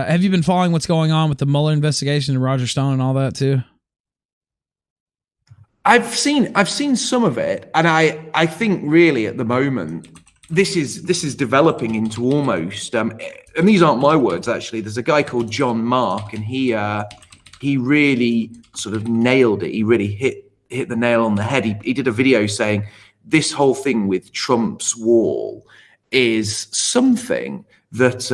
Have you been following what's going on with the Mueller investigation and Roger Stone and all that too? I've seen some of it, and I think really at the moment this is developing into almost and these aren't my words actually. There's a guy called John Mark, and he really sort of nailed it. He really hit the nail on the head. He did a video saying this whole thing with Trump's wall is something that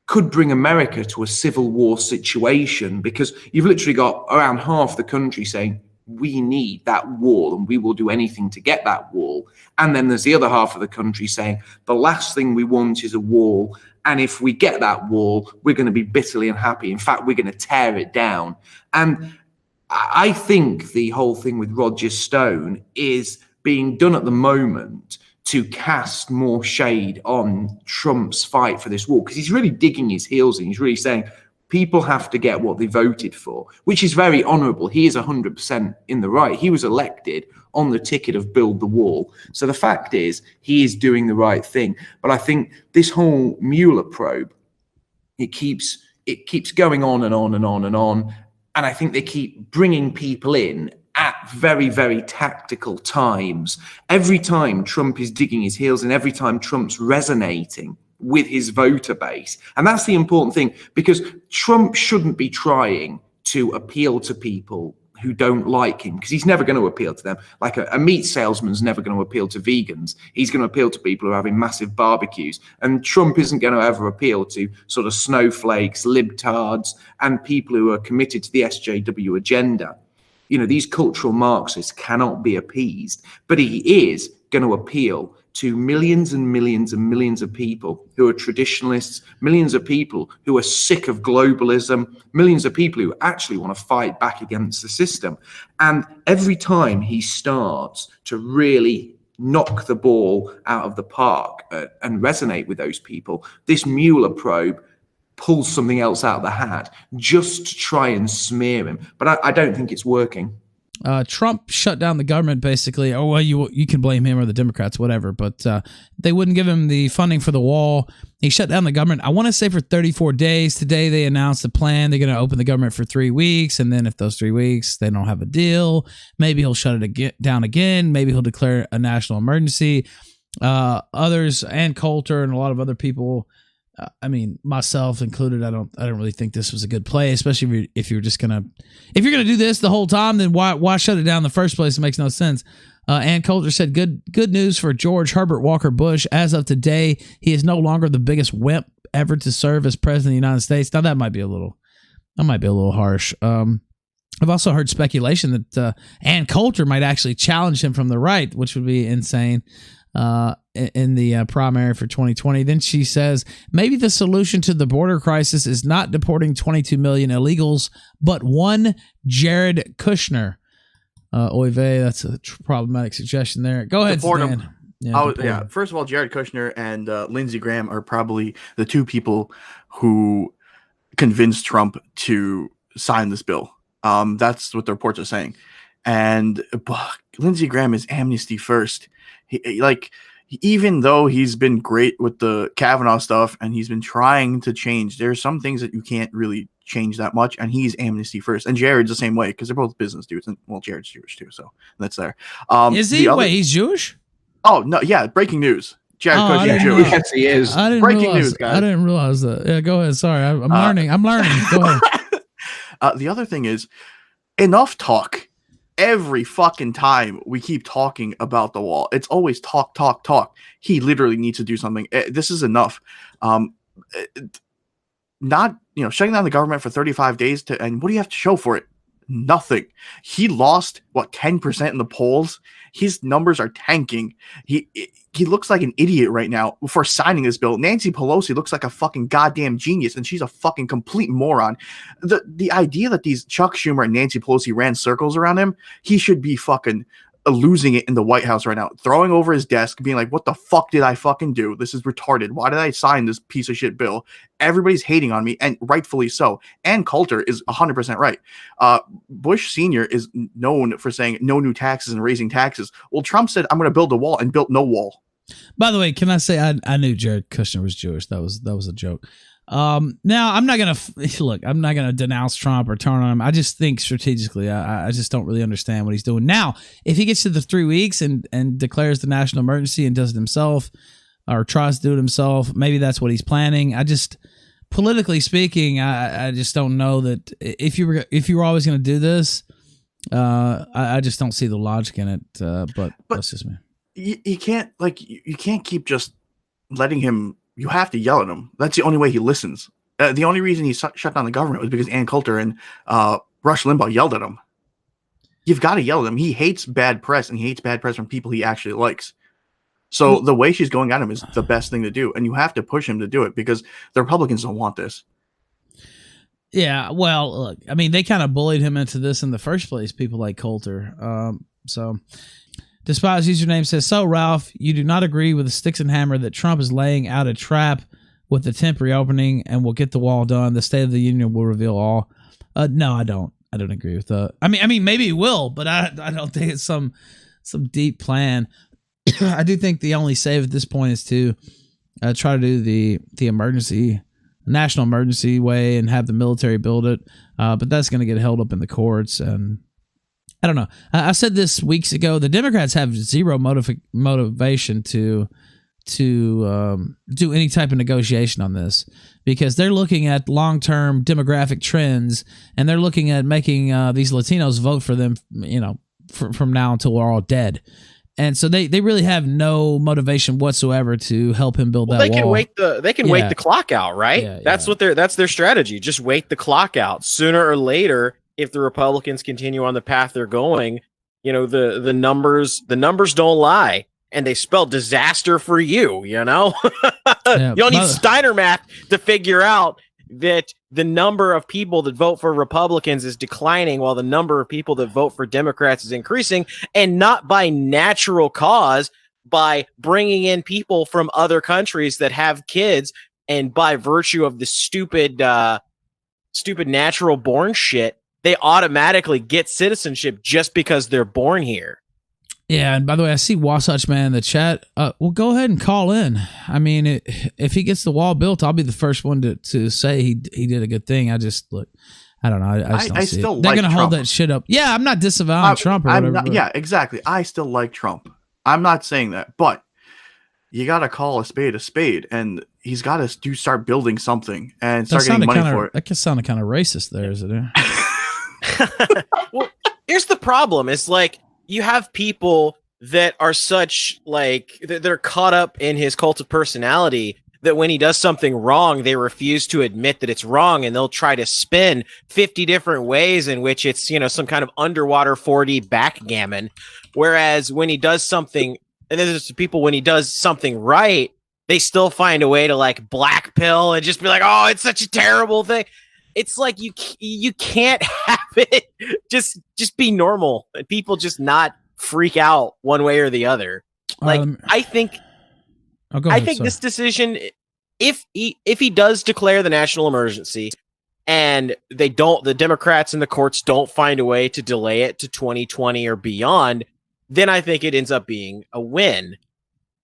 could bring America to a civil war situation, because you've literally got around half the country saying we need that wall and we will do anything to get that wall. And then there's the other half of the country saying the last thing we want is a wall. And if we get that wall, we're going to be bitterly unhappy. In fact, we're going to tear it down. And I think the whole thing with Roger Stone is being done at the moment to cast more shade on Trump's fight for this wall, because he's really digging his heels in. He's really saying people have to get what they voted for, which is very honourable. He is 100% in the right. He was elected on the ticket of build the wall. So the fact is, he is doing the right thing. But I think this whole Mueller probe, it keeps going on and on and on and on. And I think they keep bringing people in at very, very tactical times. Every time Trump is digging his heels in, every time Trump's resonating with his voter base. And that's the important thing, because Trump shouldn't be trying to appeal to people who don't like him, because he's never going to appeal to them. Like a meat salesman's never going to appeal to vegans. He's going to appeal to people who are having massive barbecues. And Trump isn't going to ever appeal to sort of snowflakes, libtards, and people who are committed to the SJW agenda. You know, these cultural Marxists cannot be appeased, but he is going to appeal to millions and millions and millions of people who are traditionalists, millions of people who are sick of globalism, millions of people who actually want to fight back against the system. And every time he starts to really knock the ball out of the park and resonate with those people, this Mueller probe pulls something else out of the hat just to try and smear him. But I don't think it's working. Trump shut down the government, basically. Oh, well, you can blame him or the Democrats, whatever, but they wouldn't give him the funding for the wall. He shut down the government, I want to say, for 34 days. Today they announced a plan. They're going to open the government for 3 weeks, and then if those 3 weeks they don't have a deal, maybe he'll shut it down again. Maybe he'll declare a national emergency. Others, Ann Coulter and a lot of other people, I mean, myself included, I don't really think this was a good play, especially if you're gonna do this the whole time, then why shut it down in the first place? It makes no sense. Ann Coulter said, good news for George Herbert Walker Bush. As of today, he is no longer the biggest wimp ever to serve as president of the United States. Now that might be a little harsh. I've also heard speculation that Ann Coulter might actually challenge him from the right, which would be insane. In the primary for 2020. Then she says, maybe the solution to the border crisis is not deporting 22 million illegals, but one Jared Kushner. Oy vey, that's a problematic suggestion there. Go ahead, Dan. Yeah, first of all, Jared Kushner and Lindsey Graham are probably the two people who convinced Trump to sign this bill. That's what the reports are saying. And Lindsey Graham is amnesty first. Even though he's been great with the Kavanaugh stuff and he's been trying to change, there's some things that you can't really change that much, and he's amnesty first. And Jared's the same way, because they're both business dudes. And well, Jared's Jewish too, so that's there. Is he? Wait, he's Jewish? Oh no, yeah. Breaking news: Jared Kushner is Jewish. Yes, he is. Breaking news, guys. I didn't realize that. Yeah, go ahead. Sorry, I'm learning. Go ahead. The other thing is, enough talk. Every fucking time we keep talking about the wall, it's always talk. He literally needs to do something. This is enough. Not, shutting down the government for 35 days and what do you have to show for it? Nothing. He lost 10% in the polls. His numbers are tanking. He looks like an idiot right now for signing this bill. Nancy Pelosi looks like a fucking goddamn genius, and she's a fucking complete moron. The idea that these Chuck Schumer and Nancy Pelosi ran circles around him, he should be fucking losing it in the White House right now, throwing over his desk, being like, what the fuck did I fucking do? This is retarded. Why did I sign this piece of shit bill? Everybody's hating on me, and rightfully so. Ann Coulter is 100% right. Bush Sr. is known for saying no new taxes and raising taxes. Well, Trump said, I'm going to build a wall, and built no wall. By the way, can I say I knew Jared Kushner was Jewish. That was a joke. Now I'm not gonna look. I'm not gonna denounce Trump or turn on him. I just think strategically, I just don't really understand what he's doing. Now, if he gets to the 3 weeks and declares the national emergency and does it himself, or tries to do it himself, maybe that's what he's planning. I just, politically speaking, I just don't know that if you were always gonna do this, I just don't see the logic in it. But that's just me. You can't you can't keep just letting him. You have to yell at him. That's the only way he listens. The only reason he shut down the government was because Ann Coulter and Rush Limbaugh yelled at him. You've got to yell at him. He hates bad press, and he hates bad press from people he actually likes. So the way she's going at him is the best thing to do, and you have to push him to do it because the Republicans don't want this. Yeah, well, look, I mean, they kind of bullied him into this in the first place, people like Coulter. So... Despised username says, so Ralph, you do not agree with the sticks and hammer that Trump is laying out a trap with the temporary opening and will get the wall done. The State of the Union will reveal all. No, I don't. I don't agree with that. I mean, maybe it will, but I don't think it's some deep plan. I do think the only save at this point is to try to do the emergency, national emergency way and have the military build it. But that's going to get held up in the courts, and I don't know. I said this weeks ago. The Democrats have zero motivation to do any type of negotiation on this because they're looking at long-term demographic trends and they're looking at making these Latinos vote for them, from now until we're all dead. And so they really have no motivation whatsoever to help him build that wall. They can wait the clock out, right? That's their strategy. Just wait the clock out. Sooner or later, if the Republicans continue on the path they're going, the numbers don't lie, and they spell disaster for you. You don't need Steiner math to figure out that the number of people that vote for Republicans is declining while the number of people that vote for Democrats is increasing, and not by natural cause, by bringing in people from other countries that have kids, and by virtue of the stupid natural born shit, they automatically get citizenship just because they're born here. Yeah, and by the way, I see Wasatch Man in the chat. Well, go ahead and call in. I mean, if he gets the wall built, I'll be the first one to say he did a good thing. I don't know. I just don't see still it. They're going to hold Trump. that shit up. Yeah, I'm not disavowing Trump or whatever. Yeah, exactly. I still like Trump. I'm not saying that, but you got to call a spade, and he's got to start building something and start getting money for it. That just sounded kind of racist there, is it? Well, here's the problem. It's like you have people that are such they're caught up in his cult of personality that when he does something wrong, they refuse to admit that it's wrong, and they'll try to spin 50 different ways in which it's, some kind of underwater 4D backgammon. Whereas when he does something, and then there's people when he does something right, they still find a way to black pill and just be like, oh, it's such a terrible thing. It's like you can't have it just be normal and people just not freak out one way or the other. I think this decision, if he does declare the national emergency and the Democrats and the courts don't find a way to delay it to 2020 or beyond, then I think it ends up being a win.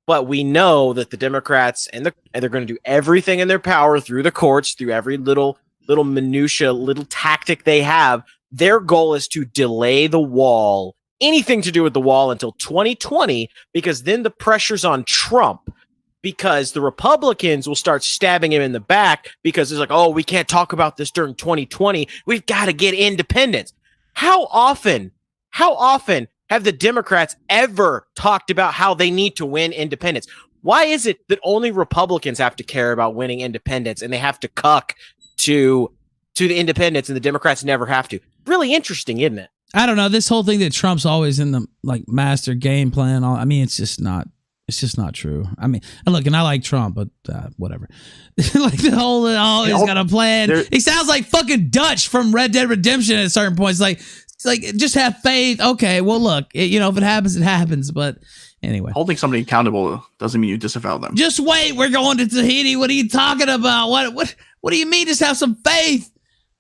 But we know that the Democrats and they're going to do everything in their power through the courts, through every little minutia, little tactic they have. Their goal is to delay the wall, anything to do with the wall, until 2020, because then the pressure's on Trump, because the Republicans will start stabbing him in the back because it's like, oh, we can't talk about this during 2020. We've got to get independence. How often have the Democrats ever talked about how they need to win independence? Why is it that only Republicans have to care about winning independence and they have to cuck to the independents and the Democrats never have to? Really interesting, isn't it? I don't know. This whole thing that Trump's always in the master game plan. It's just not true. I mean, look, and I like Trump, but whatever. He's got a plan. He sounds like fucking Dutch from Red Dead Redemption at certain points. It's like, just have faith. Okay, well, look, if it happens, it happens. But anyway, holding somebody accountable doesn't mean you disavow them. Just wait. We're going to Tahiti. What are you talking about? What do you mean? Just have some faith.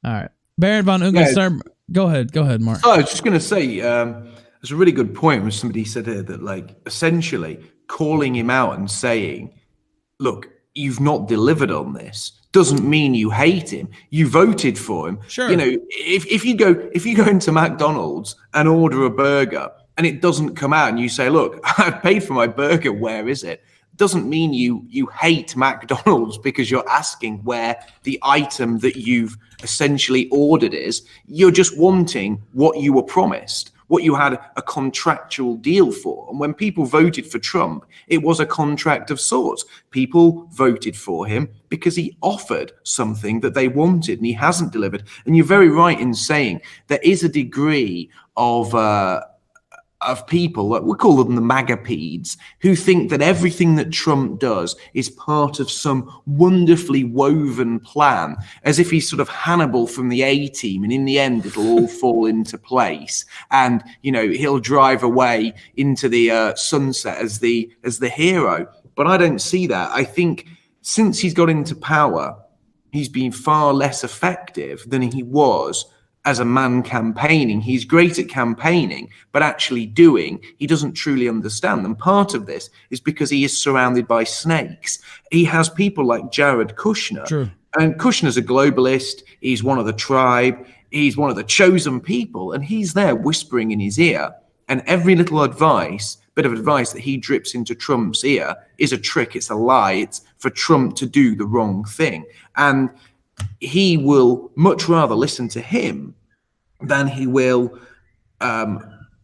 All right, Baron von Ungensturm. Go ahead, Mark. I was just going to say, there's a really good point when somebody said here that, essentially calling him out and saying, look, you've not delivered on this. doesn't mean you hate him. You voted for him. Sure. You know, if you go into McDonald's and order a burger and it doesn't come out and you say, look, I've paid for my burger, where is it? Doesn't mean you hate McDonald's because you're asking where the item that you've essentially ordered is. You're just wanting what you were promised, what you had a contractual deal for. And when people voted for Trump, it was a contract of sorts. People voted for him because he offered something that they wanted and he hasn't delivered. And you're very right in saying there is a degree of people, we call them the MAGAPEDs, who think that everything that Trump does is part of some wonderfully woven plan, as if he's sort of Hannibal from the A-Team, and in the end it'll all fall into place, and you know he'll drive away into the sunset as the hero. But I don't see that. I think since he's got into power, he's been far less effective than he was as a man campaigning. He's great at campaigning, but actually doing, he doesn't truly understand. And part of this is because he is surrounded by snakes. He has people like Jared Kushner. True. And Kushner's a globalist. He's one of the tribe. He's one of the chosen people. And he's there whispering in his ear. And every little bit of advice that he drips into Trump's ear is a trick. It's a lie. It's for Trump to do the wrong thing. And he will much rather listen to him than he will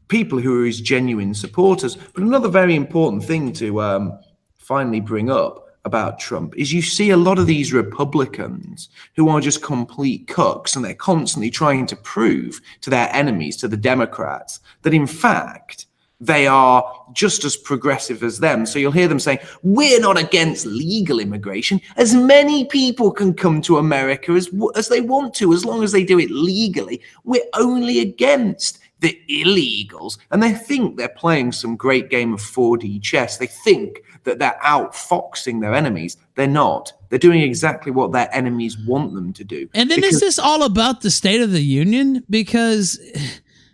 people who are his genuine supporters. But another very important thing to finally bring up about Trump is you see a lot of these Republicans who are just complete cucks, and they're constantly trying to prove to their enemies, to the Democrats, that in fact they are just as progressive as them. So you'll hear them saying, we're not against legal immigration. As many people can come to America as they want to, as long as they do it legally. We're only against the illegals. And they think they're playing some great game of 4D chess. They think that they're outfoxing their enemies. They're not. They're doing exactly what their enemies want them to do. And then is this all about the State of the Union? Because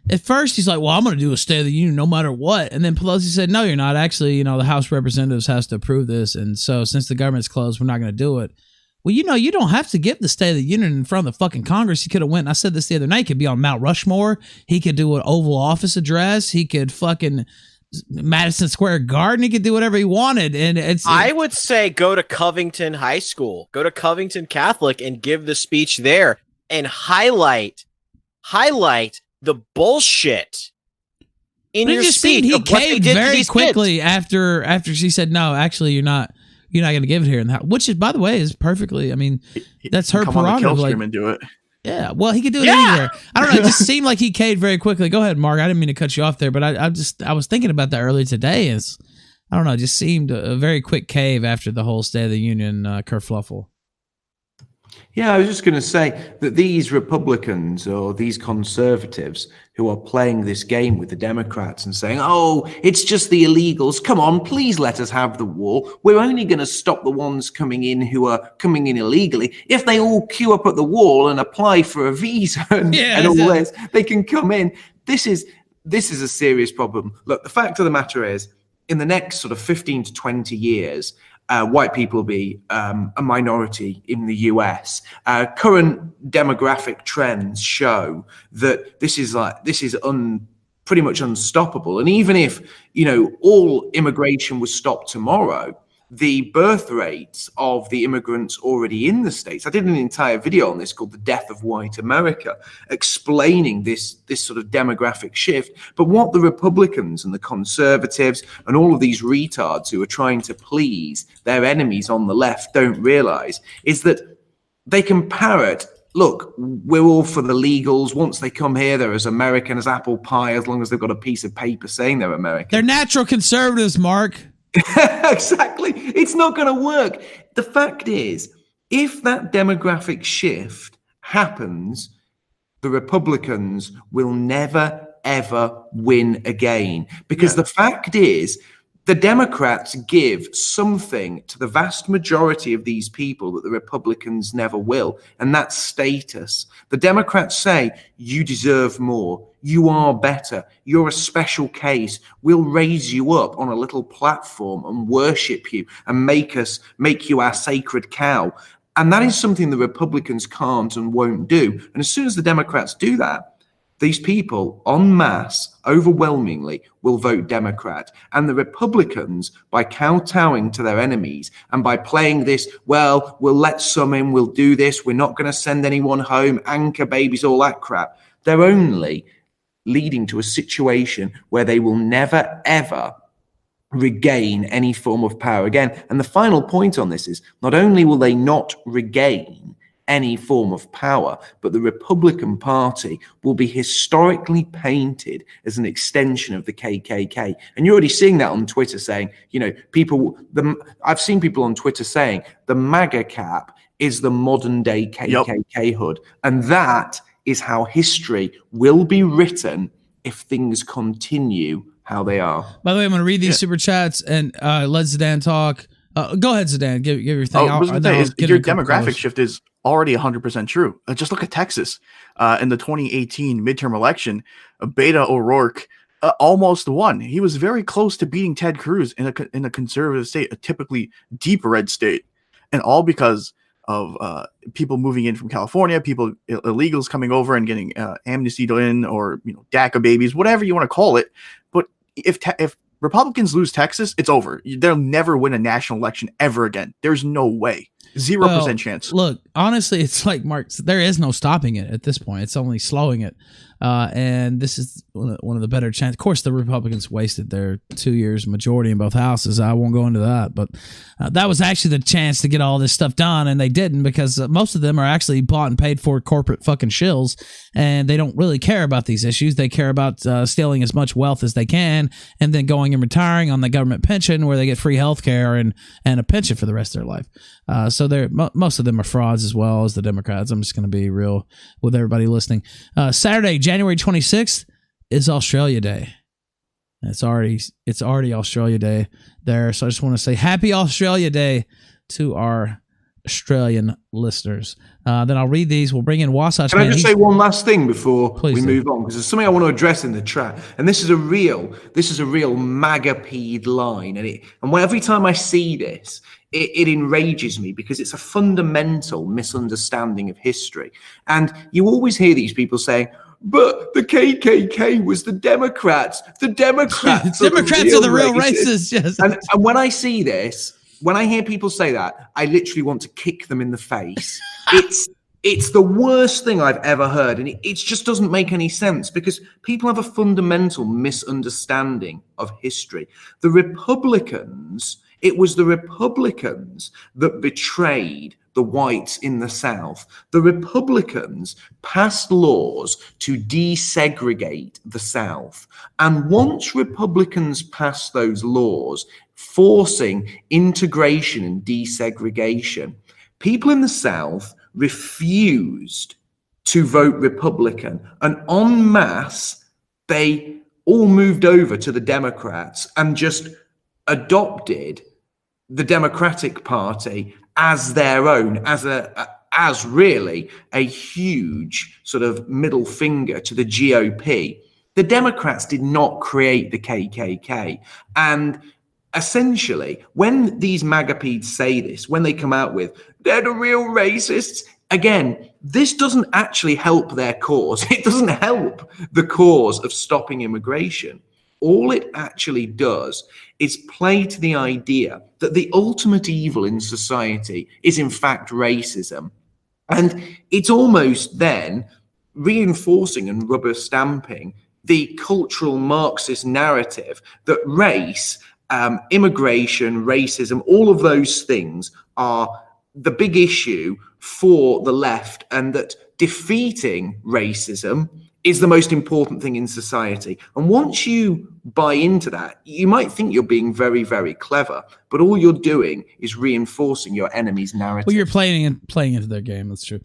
at first he's like, well, I'm going to do a State of the Union no matter what. And then Pelosi said, no, you're not. Actually, you know, the House of Representatives has to approve this. And so since the government's closed, we're not going to do it. Well, you know, you don't have to give the State of the Union in front of the fucking Congress. He could have went, and I said this the other night, he could be on Mount Rushmore. He could do an Oval Office address. He could fucking Madison Square Garden. He could do whatever he wanted. And I would say go to Covington High School, go to Covington Catholic and give the speech there and highlight the bullshit in your speech. He caved very quickly after she said, no, actually, you're not going to give it here in the house, which is, by the way, is perfectly. I mean, that's her prerogative. On the kill stream and do it. Yeah, well, he could do it anywhere. I don't know. It just seemed like he caved very quickly. Go ahead, Mark. I didn't mean to cut you off there, but I was thinking about that earlier today. I don't know. It just seemed a very quick cave after the whole State of the Union kerfluffle. Yeah, I was just going to say that these Republicans or these conservatives who are playing this game with the Democrats and saying, oh, it's just the illegals. Come on, please let us have the wall. We're only going to stop the ones coming in who are coming in illegally. If they all queue up at the wall and apply for a visa and all this, they can come in. This is a serious problem. Look, the fact of the matter is, in the next sort of 15 to 20 years, white people will be a minority in the US. Current demographic trends show that this is pretty much unstoppable. And even if, you know, all immigration was stopped tomorrow, the birth rates of the immigrants already in the States. I did an entire video on this called The Death of White America, explaining this sort of demographic shift. But what the Republicans and the conservatives and all of these retards who are trying to please their enemies on the left don't realize is that they can parrot, look, we're all for the legals. Once they come here, they're as American as apple pie, as long as they've got a piece of paper saying they're American. They're natural conservatives, Mark. Exactly. It's not going to work. The fact is, if that demographic shift happens, the Republicans will never, ever win again. Because the fact is, the Democrats give something to the vast majority of these people that the Republicans never will, and that's status. The Democrats say, you deserve more. You are better. You're a special case. We'll raise you up on a little platform and worship you and make you our sacred cow. And that is something the Republicans can't and won't do. And as soon as the Democrats do that, these people en masse, overwhelmingly, will vote Democrat. And the Republicans, by kowtowing to their enemies and by playing this, well, we'll let some in, we'll do this, we're not going to send anyone home, anchor babies, all that crap, they're only leading to a situation where they will never, ever regain any form of power again. And the final point on this is not only will they not regain any form of power, but the Republican Party will be historically painted as an extension of the KKK. And you're already seeing that on Twitter saying, I've seen people on Twitter saying the MAGA cap is the modern day KKK hood. And that is how history will be written if things continue how they are. By the way, I'm going to read these super chats and let Zidane talk. Go ahead, Zidane. Give your thing. Your demographic shift is already 100% true. Just look at Texas. In the 2018 midterm election, Beto O'Rourke almost won. He was very close to beating Ted Cruz in a conservative state, a typically deep red state, and all because of people moving in from California, people illegals coming over and getting amnesty in, or DACA babies, whatever you want to call it. But if Republicans lose Texas, it's over. They'll never win a national election ever again. There's no way. 0% chance. Look, honestly, it's like Mark. There is no stopping it at this point. It's only slowing it. And this is one of the better chances. Of course, the Republicans wasted their 2 years majority in both houses. I won't go into that, but that was actually the chance to get all this stuff done, and they didn't, because most of them are actually bought and paid for corporate fucking shills, and they don't really care about these issues. They care about stealing as much wealth as they can, and then going and retiring on the government pension, where they get free health care and a pension for the rest of their life. So most of them are frauds, as well as the Democrats. I'm just going to be real with everybody listening. Saturday, January 26th is Australia Day. It's already Australia Day there. So I just want to say Happy Australia Day to our Australian listeners. Then I'll read these. We'll bring in Wasatch. Can I just say one last thing before we do. move on? Because there's something I want to address in the chat, and this is a real MAGA-peed line, and every time I see this, it enrages me, because it's a fundamental misunderstanding of history. And you always hear these people saying, but the KKK was the Democrats. The Democrats, are the real racists. Yes. And when I see this, when I hear people say that, I literally want to kick them in the face. It's the worst thing I've ever heard, and it just doesn't make any sense, because people have a fundamental misunderstanding of history. It was the Republicans that betrayed the whites in the South. The Republicans passed laws to desegregate the South. And once Republicans passed those laws forcing integration and desegregation, people in the South refused to vote Republican. And en masse, they all moved over to the Democrats and just adopted the Democratic Party as their own, as really a huge sort of middle finger to the GOP. The Democrats did not create the KKK. And essentially, when these MAGA-pedes say this, when they come out with, they're the real racists, again, this doesn't actually help their cause. It doesn't help the cause of stopping immigration. All it actually does is play to the idea that the ultimate evil in society is in fact racism. And it's almost then reinforcing and rubber stamping the cultural Marxist narrative that race, immigration, racism, all of those things are the big issue for the left, and that defeating racism is the most important thing in society. And once you buy into that, you might think you're being very, very clever, but all you're doing is reinforcing your enemy's narrative. Well, you're playing into their game. That's true.